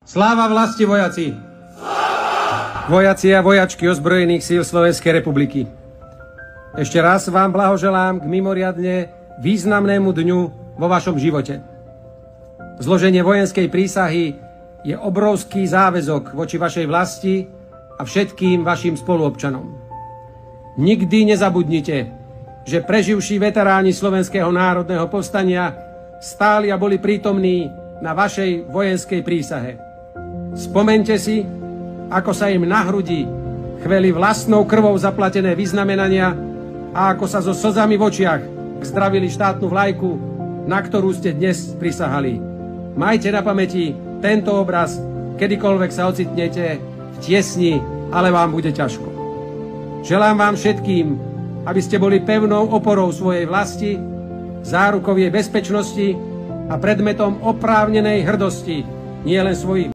Sláva vlasti, vojaci! Vojaci a vojačky ozbrojených síl Slovenskej republiky. Ešte raz vám blahoželám k mimoriadne významnému dňu vo vašom živote. Zloženie vojenskej prísahy je obrovský záväzok voči vašej vlasti a všetkým vašim spoluobčanom. Nikdy nezabudnite, že preživší veteráni Slovenského národného povstania stáli a boli prítomní na vašej vojenskej prísahe. Spomeňte si, ako sa im na hrudi chveli vlastnou krvou zaplatené vyznamenania a ako sa so slzami v očiach zdravili štátnu vlajku, na ktorú ste dnes prisahali. Majte na pamäti tento obraz, kedykoľvek sa ocitnete v tiesni, ale vám bude ťažko. Želám vám všetkým, aby ste boli pevnou oporou svojej vlasti, zárukou jej bezpečnosti a predmetom oprávnenej hrdosti nielen svojich